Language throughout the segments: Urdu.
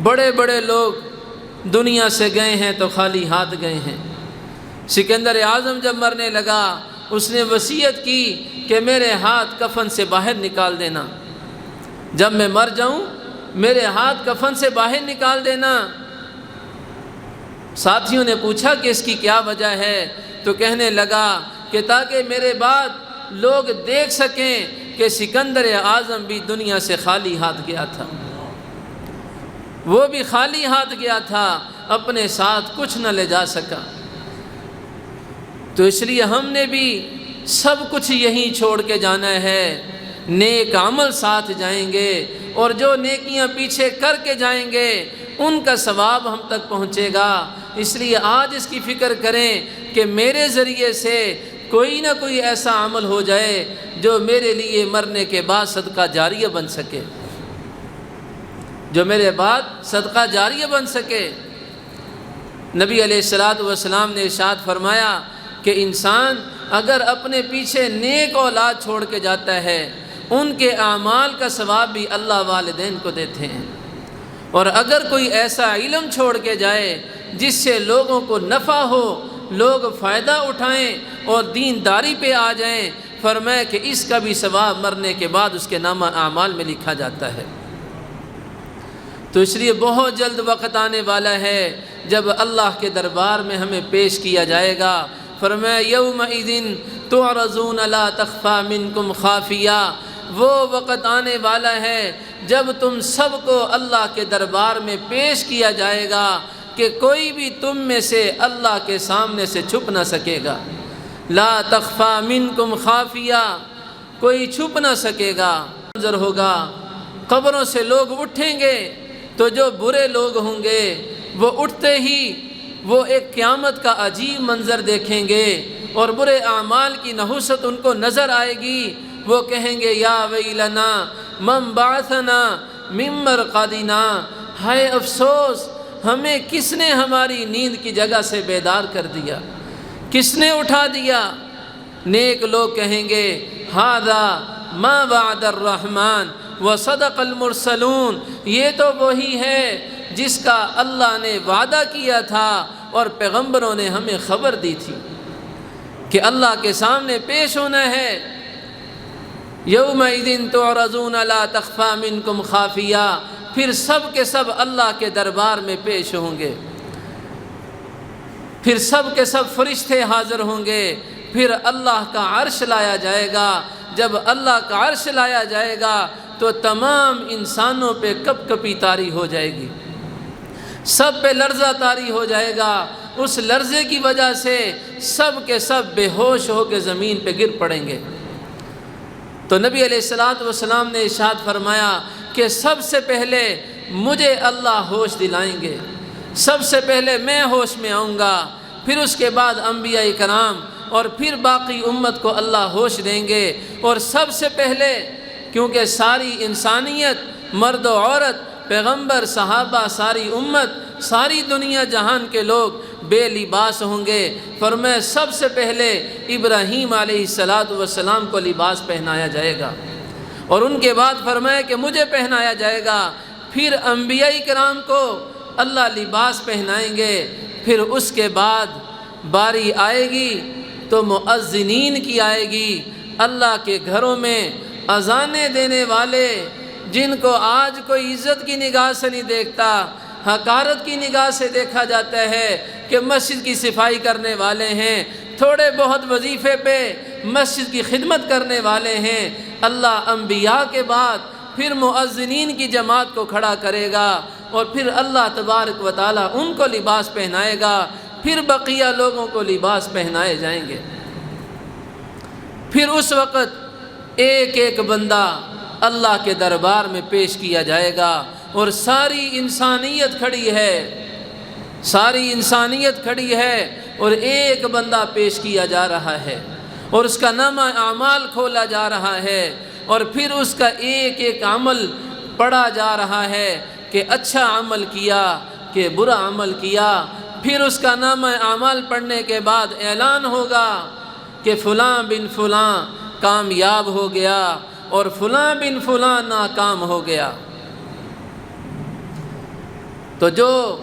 بڑے بڑے لوگ دنیا سے گئے ہیں تو خالی ہاتھ گئے ہیں۔ سکندر اعظم جب مرنے لگا اس نے وصیت کی کہ میرے ہاتھ کفن سے باہر نکال دینا، جب میں مر جاؤں میرے ہاتھ کفن سے باہر نکال دینا۔ ساتھیوں نے پوچھا کہ اس کی کیا وجہ ہے، تو کہنے لگا کہ تاکہ میرے بعد لوگ دیکھ سکیں کہ سکندر اعظم بھی دنیا سے خالی ہاتھ گیا تھا، وہ بھی خالی ہاتھ گیا تھا، اپنے ساتھ کچھ نہ لے جا سکا۔ تو اس لیے ہم نے بھی سب کچھ یہیں چھوڑ کے جانا ہے، نیک عمل ساتھ جائیں گے، اور جو نیکیاں پیچھے کر کے جائیں گے ان کا ثواب ہم تک پہنچے گا۔ اس لیے آج اس کی فکر کریں کہ میرے ذریعے سے کوئی نہ کوئی ایسا عمل ہو جائے جو میرے لیے مرنے کے بعد صدقہ جاریہ بن سکے، جو میرے بعد صدقہ جاریہ بن سکے۔ نبی علیہ السلام نے ارشاد فرمایا کہ انسان اگر اپنے پیچھے نیک اولاد چھوڑ کے جاتا ہے ان کے اعمال کا ثواب بھی اللہ والدین کو دیتے ہیں، اور اگر کوئی ایسا علم چھوڑ کے جائے جس سے لوگوں کو نفع ہو، لوگ فائدہ اٹھائیں اور دینداری پہ آ جائیں، فرمایا کہ اس کا بھی ثواب مرنے کے بعد اس کے نامہ اعمال میں لکھا جاتا ہے۔ تو اس لیے بہت جلد وقت آنے والا ہے جب اللہ کے دربار میں ہمیں پیش کیا جائے گا۔ فرمایا یومئذ تعرضون لا تخفی منکم خافیہ، وہ وقت آنے والا ہے جب تم سب کو اللہ کے دربار میں پیش کیا جائے گا کہ کوئی بھی تم میں سے اللہ کے سامنے سے چھپ نہ سکے گا۔ لا تخفی منکم خافیہ، کوئی چھپ نہ سکے گا۔ منظر ہوگا، قبروں سے لوگ اٹھیں گے تو جو برے لوگ ہوں گے وہ اٹھتے ہی وہ ایک قیامت کا عجیب منظر دیکھیں گے، اور برے اعمال کی نحوست ان کو نظر آئے گی۔ وہ کہیں گے یا ویلنا من بعثنا من مرقدنا، ہائے افسوس، ہمیں کس نے ہماری نیند کی جگہ سے بیدار کر دیا، کس نے اٹھا دیا؟ نیک لوگ کہیں گے ھذا ما وعد الرحمن وصدق المرسلون، یہ تو وہی ہے جس کا اللہ نے وعدہ کیا تھا اور پیغمبروں نے ہمیں خبر دی تھی کہ اللہ کے سامنے پیش ہونا ہے۔ یومئذ تعرضون لا تخفی منکم خافیہ، پھر سب کے سب اللہ کے دربار میں پیش ہوں گے، پھر سب کے سب فرشتے حاضر ہوں گے، پھر اللہ کا عرش لایا جائے گا۔ جب اللہ کا عرش لایا جائے گا تو تمام انسانوں پہ کپ کپی طاری ہو جائے گی، سب پہ لرزہ طاری ہو جائے گا۔ اس لرزے کی وجہ سے سب کے سب بے ہوش ہو کے زمین پہ گر پڑیں گے۔ تو نبی علیہ السلام نے ارشاد فرمایا کہ سب سے پہلے مجھے اللہ ہوش دلائیں گے، سب سے پہلے میں ہوش میں آؤں گا، پھر اس کے بعد انبیاء کرام، اور پھر باقی امت کو اللہ ہوش دیں گے۔ اور سب سے پہلے، کیونکہ ساری انسانیت، مرد و عورت، پیغمبر، صحابہ، ساری امت، ساری دنیا جہان کے لوگ بے لباس ہوں گے۔ فرمایا سب سے پہلے ابراہیم علیہ السلام کو لباس پہنایا جائے گا، اور ان کے بعد فرمایا کہ مجھے پہنایا جائے گا، پھر انبیاء کرام کو اللہ لباس پہنائیں گے۔ پھر اس کے بعد باری آئے گی تو مؤذنین کی آئے گی، اللہ کے گھروں میں اذانیں دینے والے، جن کو آج کوئی عزت کی نگاہ سے نہیں دیکھتا، حقارت کی نگاہ سے دیکھا جاتا ہے کہ مسجد کی صفائی کرنے والے ہیں، تھوڑے بہت وظیفے پہ مسجد کی خدمت کرنے والے ہیں۔ اللہ انبیاء کے بعد پھر مؤذنین کی جماعت کو کھڑا کرے گا، اور پھر اللہ تبارک و تعالیٰ ان کو لباس پہنائے گا، پھر بقیہ لوگوں کو لباس پہنائے جائیں گے۔ پھر اس وقت ایک ایک بندہ اللہ کے دربار میں پیش کیا جائے گا، اور ساری انسانیت کھڑی ہے، ساری انسانیت کھڑی ہے، اور ایک بندہ پیش کیا جا رہا ہے، اور اس کا نامہ اعمال کھولا جا رہا ہے، اور پھر اس کا ایک ایک عمل پڑھا جا رہا ہے کہ اچھا عمل کیا کہ برا عمل کیا۔ پھر اس کا نامہ اعمال پڑھنے کے بعد اعلان ہوگا کہ فلاں بن فلاں کامیاب ہو گیا اور فلاں بن فلاں ناکام ہو گیا۔ تو جو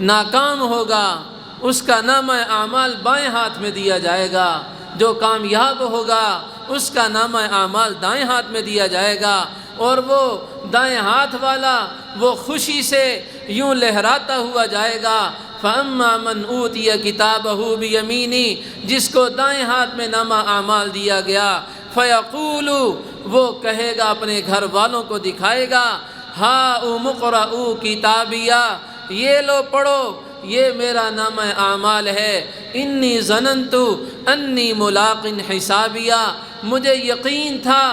ناکام ہوگا اس کا نامہ اعمال بائیں ہاتھ میں دیا جائے گا، جو کامیاب ہوگا اس کا نامہ اعمال دائیں ہاتھ میں دیا جائے گا، اور وہ دائیں ہاتھ والا وہ خوشی سے یوں لہراتا ہوا جائے گا۔ فَأَمَّا مَنْ أُوتِيَ كِتَابَهُ بِيَمِينِهِ، جس کو دائیں ہاتھ میں نامہ اعمال دیا گیا، فَيَقُولُ، وہ کہے گا، اپنے گھر والوں کو دکھائے گا، هَاؤُمُ اقْرَءُوا كِتَابِيَهْ، یہ لو پڑھو، یہ میرا نامہ اعمال ہے، انی ظننت انی ملاق حسابیہ، مجھے یقین تھا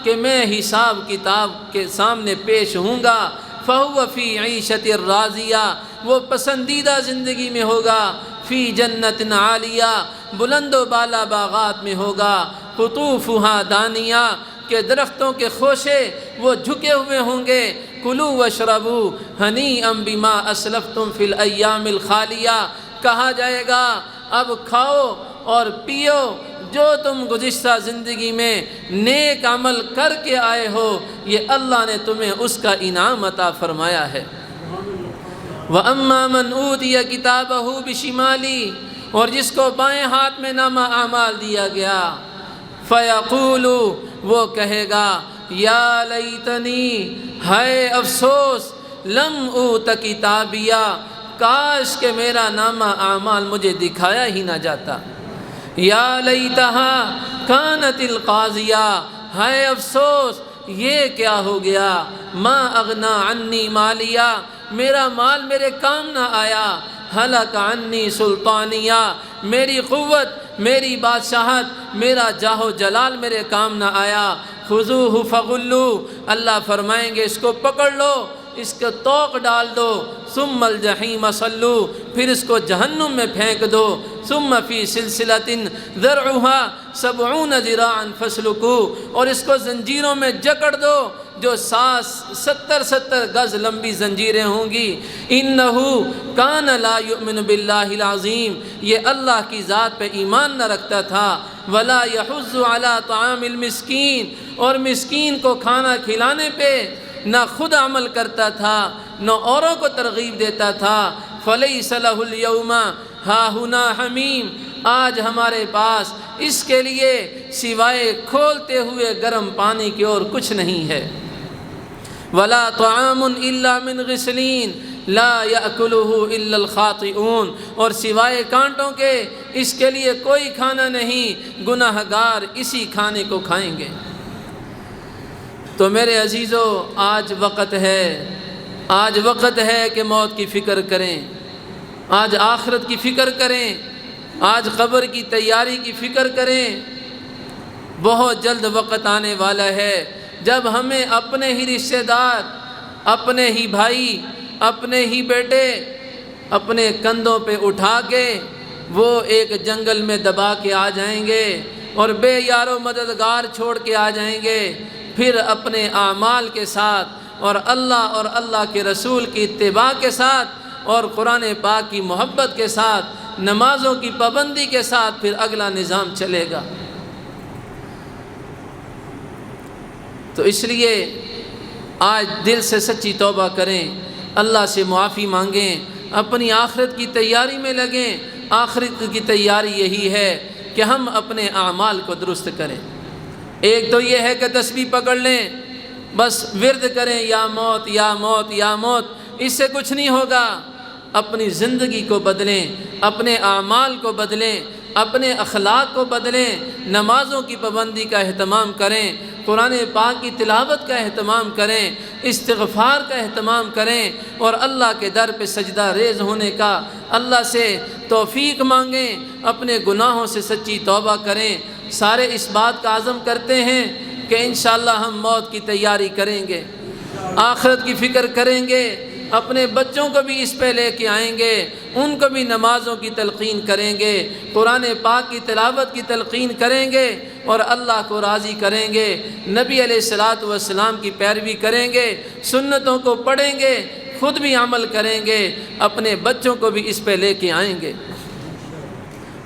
کہ میں حساب کتاب کے سامنے پیش ہوں گا، فہو فی عیشۃ راضیہ، وہ پسندیدہ زندگی میں ہوگا، فی جنت عالیہ، بلند و بالا باغات میں ہوگا، قطوفہا دانیہ، کہ درختوں کے خوشے وہ جھکے ہوئے ہوں گے، کلوا واشربوا ہنیئا بما اسلفتم فی الایام الخالیہ، کہا جائے گا اب کھاؤ اور پیو جو تم گزشتہ زندگی میں نیک عمل کر کے آئے ہو، یہ اللہ نے تمہیں اس کا انعام عطا فرمایا ہے۔ وَأَمَّا مَنْ أُوتِيَ كِتَابَهُ بِشِمَالِهِ، اور جس کو بائیں ہاتھ میں نامہ اعمال دیا گیا، فَيَقُولُ، وہ کہے گا، یا لیتنی، ہائے افسوس، لم اوت کتابیہ، کاش کہ میرا نامہ اعمال مجھے دکھایا ہی نہ جاتا، یا لیتہا کانت القاضیہ، ہائے افسوس، یہ کیا ہو گیا، ما اغنا عنی مالیہ، میرا مال میرے کام نہ آیا، ہلک عنی سلطانیہ، میری قوت، میری بادشاہت، میرا جاہ و جلال میرے کام نہ آیا، خذوہ فغلوا، اللہ فرمائیں گے اس کو پکڑ لو، اس کو توق ڈال دو، ثم الجحیم صلوا، پھر اس کو جہنم میں پھینک دو، ثم فی سلسلۃ ذرعها 70 ذراعا فاسلکوا، اور اس کو زنجیروں میں جکڑ دو جو 70 گز لمبی زنجیریں ہوں گی، انہ کان لا یؤمن باللہ العظیم، یہ اللہ کی ذات پہ ایمان نہ رکھتا تھا، ولا یحض علی طعام المسکین، اور مسکین کو کھانا کھلانے پہ نہ خود عمل کرتا تھا نہ اوروں کو ترغیب دیتا تھا، فلیس لہ اليوم ہاہنا حمیم، آج ہمارے پاس اس کے لیے سوائے کھولتے ہوئے گرم پانی کی اور کچھ نہیں ہے، ولا طعام الا من غسلین لا یأکلہ الا الخاطئون، اور سوائے کانٹوں کے اس کے لیے کوئی کھانا نہیں، گناہ گار اسی کھانے کو کھائیں گے۔ تو میرے عزیزو، آج وقت ہے کہ موت کی فکر کریں، آج آخرت کی فکر کریں، آج قبر کی تیاری کی فکر کریں، بہت جلد وقت آنے والا ہے جب ہمیں اپنے ہی رشتہ دار، اپنے ہی بھائی، اپنے ہی بیٹے اپنے کندھوں پہ اٹھا کے وہ ایک جنگل میں دبا کے آ جائیں گے اور بے یار و مددگار چھوڑ کے آ جائیں گے، پھر اپنے اعمال کے ساتھ اور اللہ کے رسول کی اتباع کے ساتھ اور قرآن پاک کی محبت کے ساتھ، نمازوں کی پابندی کے ساتھ پھر اگلا نظام چلے گا۔ تو اس لیے آج دل سے سچی توبہ کریں، اللہ سے معافی مانگیں، اپنی آخرت کی تیاری میں لگیں۔ آخرت کی تیاری یہی ہے کہ ہم اپنے اعمال کو درست کریں۔ ایک تو یہ ہے کہ تسبیح پکڑ لیں، بس ورد کریں، یا موت یا موت یا موت، اس سے کچھ نہیں ہوگا۔ اپنی زندگی کو بدلیں، اپنے اعمال کو بدلیں، اپنے اخلاق کو بدلیں، نمازوں کی پابندی کا اہتمام کریں، قرآن پاک کی تلاوت کا اہتمام کریں، استغفار کا اہتمام کریں، اور اللہ کے در پہ سجدہ ریز ہونے کا اللہ سے توفیق مانگیں، اپنے گناہوں سے سچی توبہ کریں۔ سارے اس بات کا عزم کرتے ہیں کہ انشاءاللہ ہم موت کی تیاری کریں گے، آخرت کی فکر کریں گے، اپنے بچوں کو بھی اس پہ لے کے آئیں گے، ان کو بھی نمازوں کی تلقین کریں گے، قرآن پاک کی تلاوت کی تلقین کریں گے اور اللہ کو راضی کریں گے، نبی علیہ الصلاۃ والسلام کی پیروی کریں گے، سنتوں کو پڑھیں گے، خود بھی عمل کریں گے، اپنے بچوں کو بھی اس پہ لے کے آئیں گے۔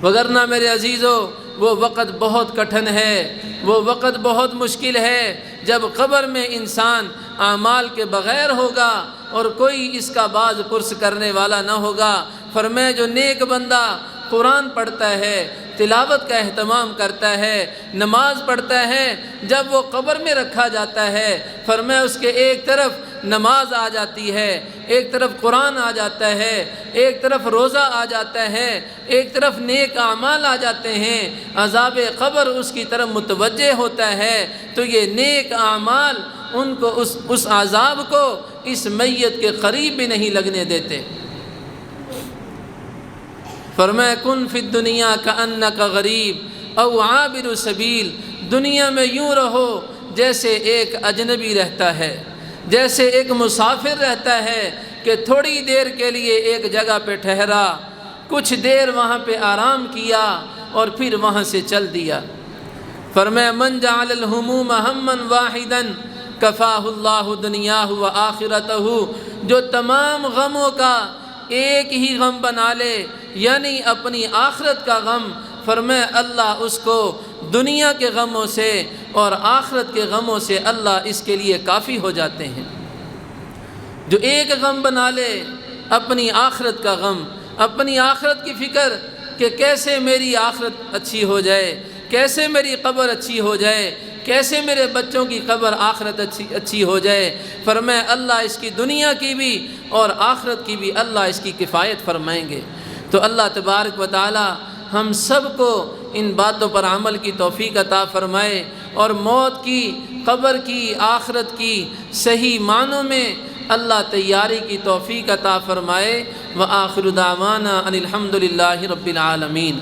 وگرنہ میرے عزیزو، وہ وقت بہت کٹھن ہے، وہ وقت بہت مشکل ہے جب قبر میں انسان اعمال کے بغیر ہوگا، اور کوئی اس کا باز پرس کرنے والا نہ ہوگا۔ فرمایا جو نیک بندہ قرآن پڑھتا ہے، تلاوت کا اہتمام کرتا ہے، نماز پڑھتا ہے، جب وہ قبر میں رکھا جاتا ہے، فرمایا اس کے ایک طرف نماز آ جاتی ہے، ایک طرف قرآن آ جاتا ہے، ایک طرف روزہ آ جاتا ہے، ایک طرف نیک اعمال آ جاتے ہیں، عذاب قبر اس کی طرف متوجہ ہوتا ہے، تو یہ نیک اعمال ان کو اس عذاب کو اس میت کے قریب بھی نہیں لگنے دیتے۔ فرمایا کن فی الدنیا کأنک غریب او عابر سبیل، دنیا میں یوں رہو جیسے ایک اجنبی رہتا ہے، جیسے ایک مسافر رہتا ہے کہ تھوڑی دیر کے لیے ایک جگہ پہ ٹھہرا، کچھ دیر وہاں پہ آرام کیا اور پھر وہاں سے چل دیا۔ فرمایا من جعل الہموم ہما واحدا کفاہ اللہ دنیاہ و آخرتہ، جو تمام غموں کا ایک ہی غم بنا لے یعنی اپنی آخرت کا غم، فرمایا اللہ اس کو دنیا کے غموں سے اور آخرت کے غموں سے اللہ اس کے لیے کافی ہو جاتے ہیں۔ جو ایک غم بنا لے اپنی آخرت کا غم، اپنی آخرت کی فکر کہ کیسے میری آخرت اچھی ہو جائے، کیسے میری قبر اچھی ہو جائے، کیسے میرے بچوں کی قبر آخرت اچھی ہو جائے، فرمایا اللہ اس کی دنیا کی بھی اور آخرت کی بھی اللہ اس کی کفایت فرمائیں گے۔ تو اللہ تبارک و تعالی ہم سب کو ان باتوں پر عمل کی توفیق عطا فرمائے اور موت کی، قبر کی، آخرت کی صحیح معنوں میں اللہ تیاری کی توفیق عطا فرمائے۔ وآخر دعوانا ان الحمد للہ رب العالمین۔